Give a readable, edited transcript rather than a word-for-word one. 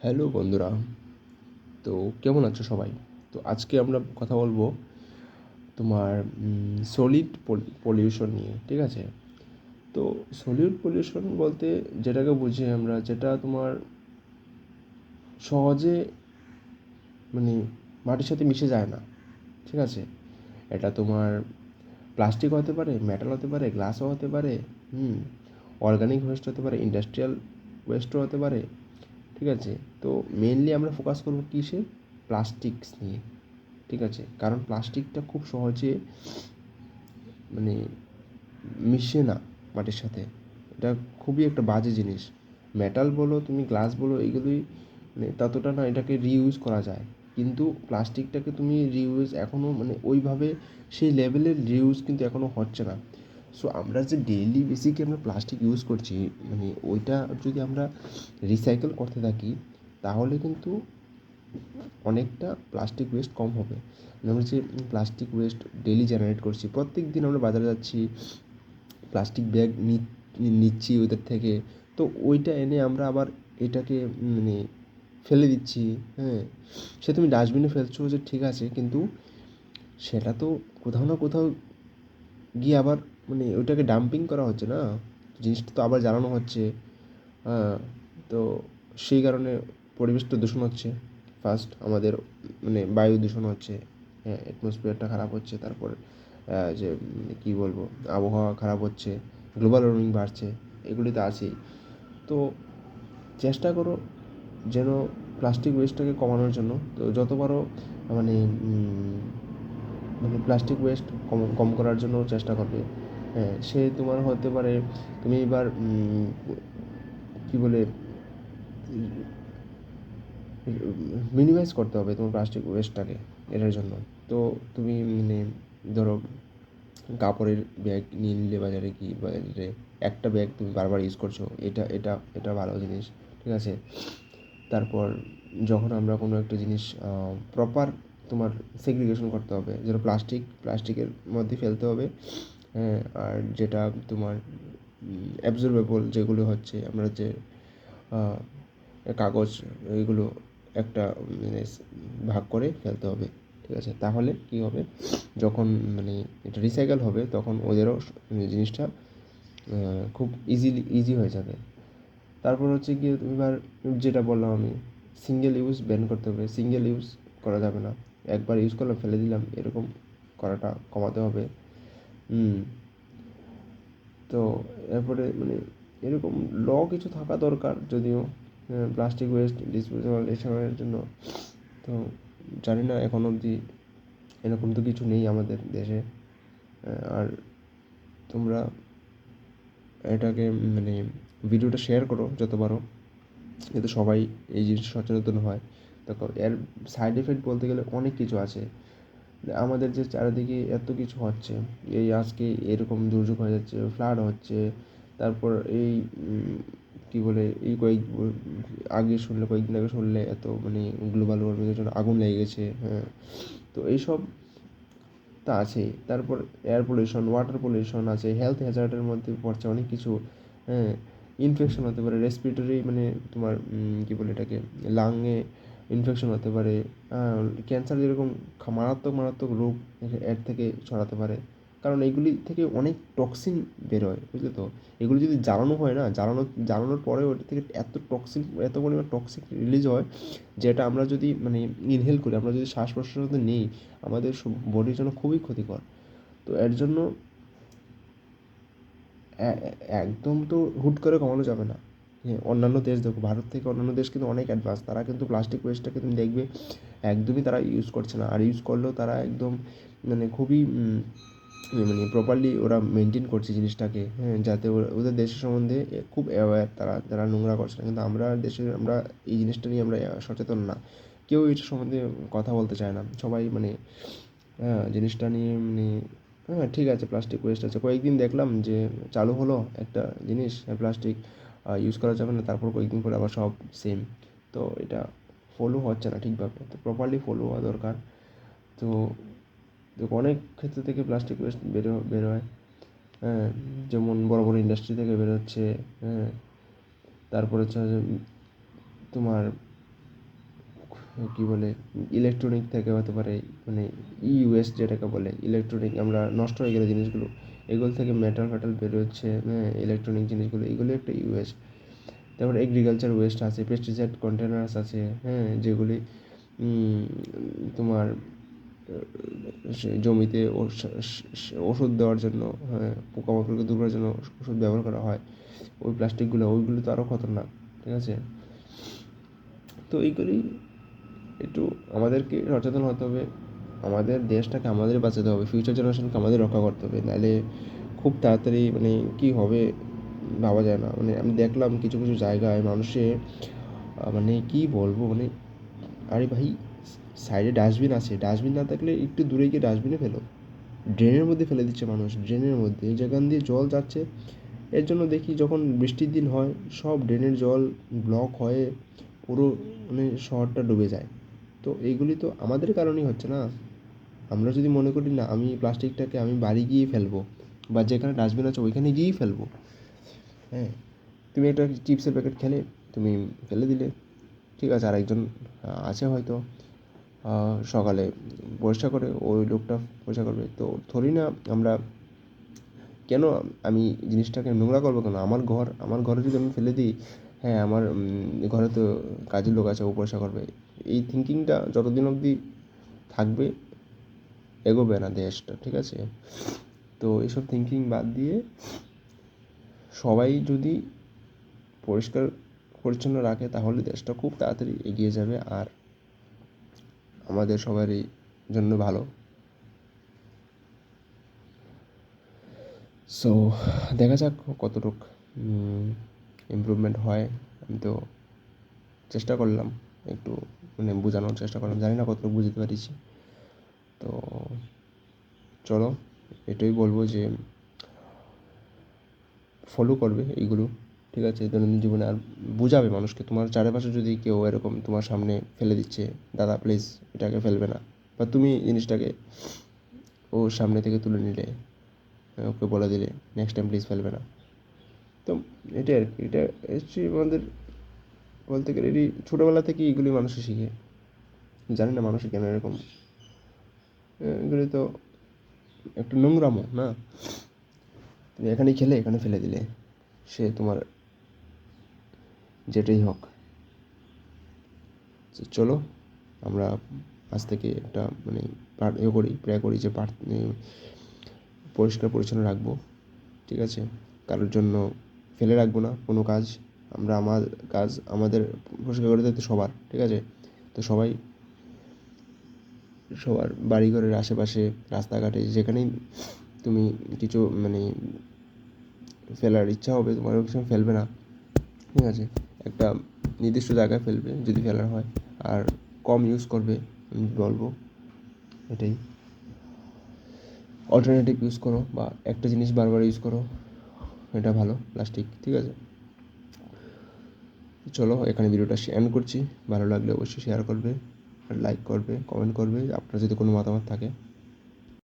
Hello বন্ধুরা, তো কেমন আছো সবাই? তো আজকে আমরা কথা বলবো তোমার সলিড পলিউশন নিয়ে, ঠিক আছে? তো সলিড পলিউশন বলতে যেটাকে বুঝি আমরা, যেটা তোমার সহজে মানে মাটির সাথে মিশে যায় না, ঠিক আছে? এটা তোমার প্লাস্টিক হতে পারে, মেটাল হতে পারে, গ্লাসও হতে পারে, অর্গানিক ওয়েস্ট হতে পারে, ইন্ডাস্ট্রিয়াল ওয়েস্টও হতে পারে, ঠিক আছে? তো মেইনলি আমরা ফোকাস করবো কিসে? প্লাস্টিক্স নিয়ে, ঠিক আছে? কারণ প্লাস্টিকটা খুব সহজে মানে মিশে না মাটির সাথে। এটা খুবই একটা বাজে জিনিস। মেটাল বলো তুমি, গ্লাস বলো, এগুলোই মানে ততটা না, এটাকে রিইউজ করা যায়। কিন্তু প্লাস্টিকটাকে তুমি রিইউজ এখনও মানে ওইভাবে সেই লেভেলের রিইউজ কিন্তু এখনও হচ্ছে না। সো আমরা যে ডেইলি বেসিকে আমরা প্লাস্টিক ইউজ করছি, মানে ওইটা যদি আমরা রিসাইকেল করতে থাকি, তাহলে কিন্তু অনেকটা প্লাস্টিক ওয়েস্ট কম হবে। আমরা যে প্লাস্টিক ওয়েস্ট ডেইলি জেনারেট করছি, প্রত্যেক দিন আমরা বাজারে যাচ্ছি, প্লাস্টিক ব্যাগ নিচ্ছি ওদের থেকে, তো ওইটা এনে আমরা আবার এটাকে মানে ফেলে দিচ্ছি। হ্যাঁ, সে তুমি ডাস্টবিনে ফেলছো যে ঠিক আছে, কিন্তু সেটা তো কোথাও না কোথাও গিয়ে আবার মানে ওইটাকে ডাম্পিং করা হচ্ছে না, জিনিসটা তো আবার জ্বালানো হচ্ছে। হ্যাঁ, তো সেই কারণে পরিবেশটা দূষণ হচ্ছে। ফার্স্ট আমাদের মানে বায়ু দূষণ হচ্ছে, হ্যাঁ, অ্যাটমসফিয়ারটা খারাপ হচ্ছে। তারপর যে কী বলবো, আবহাওয়া খারাপ হচ্ছে, গ্লোবাল ওয়ার্মিং বাড়ছে, এগুলি তো আছেই। তো চেষ্টা করো যেন প্লাস্টিক ওয়েস্টটাকে কমানোর জন্য, তো যত পারো মানে মানে প্লাস্টিক ওয়েস্ট কম কম করার জন্য চেষ্টা করবে। হ্যাঁ, সে তোমার হতে পারে তুমি এবার কী বলে মিনিমাইজ করতে হবে তোমার প্লাস্টিক ওয়েস্টটাকে এটার জন্য। তো তুমি মানে ধরো কাপড়ের ব্যাগ নিয়ে নিলে বাজারে একটা ব্যাগ তুমি বারবার ইউজ করছো, এটা ভালো জিনিস, ঠিক আছে? তারপর যখন আমরা কোনো একটা জিনিস প্রপার তোমার সেগ্রিগেশন করতে হবে, যেন প্লাস্টিকের মধ্যে ফেলতে হবে। হ্যাঁ, আর যেটা তোমার অ্যাবজর্বেবল যেগুলো হচ্ছে আমরা যে কাগজ, এইগুলো একটা মানে ভাগ করে ফেলতে হবে, ঠিক আছে? তাহলে কী হবে, যখন মানে এটা রিসাইকেল হবে তখন ওদেরও জিনিসটা খুব ইজি হয়ে যাবে। তারপর হচ্ছে গিয়ে এবার যেটা বললাম আমি, সিঙ্গেল ইউজ ব্যান করতে হবে। সিঙ্গেল ইউজ করা যাবে না, একবার ইউজ করলাম ফেলে দিলাম, এরকম করাটা কমাতে হবে। তো এরপরে মানে এরকম কিছু থাকা দরকার যদিও, প্লাস্টিক ওয়েস্ট ডিসপোজাল এসবের জন্য। তো জানি না এখন অবধি এরকম তো কিছু নেই আমাদের দেশে। আর তোমরা এটাকে মানে ভিডিওটা শেয়ার করো যত পারো, যাতে সবাই এই জিনিসটা সচেতন হয়। দেখো, এর সাইড এফেক্ট বলতে গেলে অনেক কিছু আছে। আমাদের যে চারিদিকে এত কিছু হচ্ছে, এই আজকে এরকম দুর্যোগ হয়ে যাচ্ছে, ফ্লাড হচ্ছে, তারপর এই কী বলে এই কয়েকদিন আগে শুনলে এত মানে গ্লোবাল ওয়ার্মিংয়ের জন্য আগুন লেগে গেছে। হ্যাঁ, তো এইসব তা আছেই। তারপর এয়ার পলিউশন, ওয়াটার পলিউশন আছে, হেলথ হ্যাজার্ডের মধ্যে পড়ছে অনেক কিছু। হ্যাঁ, ইনফেকশন হতে পারে, রেসপিরেটরি মানে তোমার কী বলে এটাকে, লাংয়ে ইনফেকশন হতে পারে। ক্যান্সার যেরকম মারাত্মক মারাত্মক রোগ এর থেকে ছড়াতে পারে, কারণ এইগুলি থেকে অনেক টক্সিন বেরোয়, বুঝলে তো? এগুলি যদি জ্বালানো হয় না, জ্বালানোর পরে ওটা থেকে এত পরিমাণ টক্সিক রিলিজ হয়, যেটা আমরা যদি মানে ইনহেল করি, আমরা যদি শ্বাস প্রশ্বাসের মধ্যে নিই, আমাদের বডির জন্য খুবই ক্ষতিকর। তো এর জন্য একদম তো হুট করে কমানো যাবে না। হ্যাঁ, অন্যান্য দেশ দেখো, ভারত থেকে অন্যান্য দেশ কিন্তু অনেক অ্যাডভান্স, তারা কিন্তু প্লাস্টিক ওয়েস্টটাকে তুমি দেখবে একদমই তারা ইউজ করছে না, আর ইউজ করলেও তারা একদম মানে খুবই মানে প্রপারলি ওরা মেনটেন করছে জিনিসটাকে। হ্যাঁ, যাতে ওদের দেশের সম্বন্ধে খুব অ্যাওয়্যার, তারা নোংরা করছে না। কিন্তু আমরা এই জিনিসটা নিয়ে আমরা সচেতন না, কেউ এটার সম্বন্ধে কথা বলতে চায় না সবাই মানে। হ্যাঁ, জিনিসটা নিয়ে মানে হ্যাঁ, ঠিক আছে, প্লাস্টিক ওয়েস্ট আছে, কয়েকদিন দেখলাম যে চালু হলো একটা জিনিস, প্লাস্টিক ইউজ করা যাবে না, তারপর কয়েকদিন পরে আবার সব সেম। তো এটা ফলো হচ্ছে না ঠিকভাবে, তো প্রপারলি ফলো হওয়া দরকার। তো দেখো, অনেক ক্ষেত্র থেকে প্লাস্টিক ওয়েস্ট বেরোয়। হ্যাঁ, যেমন বড় বড় ইন্ডাস্ট্রি থেকে বেরোচ্ছে। হ্যাঁ, তারপর হচ্ছে যে তোমার কী বলে ইলেকট্রনিক থেকে হতে পারে, মানে ইউএস যেটাকে বলে ইলেকট্রনিক, আমরা নষ্ট হয়ে গেলে জিনিসগুলো এগুলো থেকে মেটাল ফেটাল বেরোচ্ছে, হ্যাঁ ইলেকট্রনিক জিনিসগুলো, এগুলো একটা ইউএস। তারপর এগ্রিকালচার ওয়েস্ট আছে, পেস্টিসাইড কন্টেনার্স আছে, হ্যাঁ যেগুলি তোমার জমিতে ওষুধ দেওয়ার জন্য, হ্যাঁ পোকামাকড়কে দূর করার জন্য ওষুধ ব্যবহার করা হয়, ওই প্লাস্টিকগুলো ওইগুলো তো আরও খতরনাক, ঠিক আছে। তো এইগুলি একটু আমাদেরকে সচেতন হতে হবে, আমাদের দেশটাকে আমাদের বাঁচাতে হবে, ফিউচার জেনারেশনকে আমাদের রক্ষা করতে হবে, নাহলে খুব তাড়াতাড়ি মানে কী হবে ভাবা যায় না। মানে আমি দেখলাম কিছু কিছু জায়গায় মানুষে মানে কী বলবো, মানে আরে ভাই সাইডে ডাস্টবিন আছে, ডাস্টবিন না থাকলে একটু দূরে গিয়ে ডাস্টবিনে ফেলো, ড্রেনের মধ্যে ফেলে দিচ্ছে মানুষ, ড্রেনের মধ্যে যেখান দিয়ে জল যাচ্ছে। এর জন্য দেখি যখন বৃষ্টির দিন হয় সব ড্রেনের জল ব্লক হয়ে পুরো মানে শহরটা ডুবে যায়। তো এইগুলি তো আমাদের কারণেই হচ্ছে না। আমরা যদি মনে করি না আমি প্লাস্টিকটাকে আমি বাড়ি গিয়ে ফেলবো, বা যেখানে ডাস্টবিন আছে ওইখানে গিয়েই ফেলবো, হ্যাঁ তুমি একটা চিপসের প্যাকেট খেলে তুমি ফেলে দিলে, ঠিক আছে, আরেকজন আছে হয়তো সকালে পরিষ্কার করে, ওই লোকটা পরিষ্কার করবে। তো ধরি না আমরা কেন আমি জিনিসটাকে নোংরা করবো কেন? আমার ঘরে যদি আমি ফেলে দিই, হ্যাঁ আমার ঘরে তো কাজের লোক আছে, ও পরিষ্কার করবে, এই থিঙ্কিংটা যতদিন অবধি থাকবে এগোবে না দেশটা, ঠিক আছে। তো এইসব থিঙ্কিং বাদ দিয়ে সবাই যদি পরিষ্কার পরিচ্ছন্ন রাখে তাহলে দেশটা খুব তাড়াতাড়ি এগিয়ে যাবে, আর আমাদের সবারই জন্য ভালো। সো দেখা যাক কতটুক ইমপ্রুভমেন্ট হয়। আমি তো চেষ্টা করলাম একটু, মানে বোঝানোর চেষ্টা করলাম, জানি না কতটুকু বুঝতে পারছি। তো চলো এটাই বলবো যে ফলো করবে এইগুলো, ঠিক আছে, দৈনন্দিন জীবনে। আর বোঝাবে মানুষকে, তোমার চারপাশে যদি কেউ এরকম তোমার সামনে ফেলে দিচ্ছে, দাদা প্লিজ এটাকে ফেলবে না, বা তুমি জিনিসটাকে ওর সামনে থেকে তুলে নিলে, ওকে বলে দিলে নেক্সট টাইম প্লিজ ফেলবে না। তো এটাই আর কি, এটা হচ্ছে আমাদের বলতে গেলে এটি ছোটোবেলা থেকে এগুলি মানুষে শিখে, জানি না মানুষের কেন এরকম, এগুলি তো একটা নোংরামো না, তুমি এখানেই খেলে এখানে ফেলে দিলে, সে তোমার যেটাই হোক। চলো আমরা আজ থেকে একটা মানে প্রে করি যে পরিষ্কার পরিচ্ছন্ন রাখবো, ঠিক আছে, কারোর জন্য ফেলে রাখবো না কোনো কাজ। আমরা আমার কাজ আমাদের পরিষ্কার করে দিতে সবার, ঠিক আছে। তো সবার বাড়িঘরের আশেপাশে রাস্তাঘাটে যেখানেই তুমি কিছু মানে ফেলার ইচ্ছা হবে তোমার, ওই সময় ফেলবে না, ঠিক আছে, একটা নির্দিষ্ট জায়গায় ফেলবে যদি ফেলার হয়, আর কম ইউজ করবে আমি বলবো এটাই। অল্টারনেটিভ ইউজ করো, বা একটা জিনিস বারবার ইউজ করো, এটা ভালো প্লাস্টিক, ঠিক আছে। চলো এখানে ভিডিওটা এন্ড করছি, ভালো লাগলে অবশ্যই শেয়ার করবে, আর লাইক করবে, কমেন্ট করবে আপনার যদি কোনো মতামত থাকে।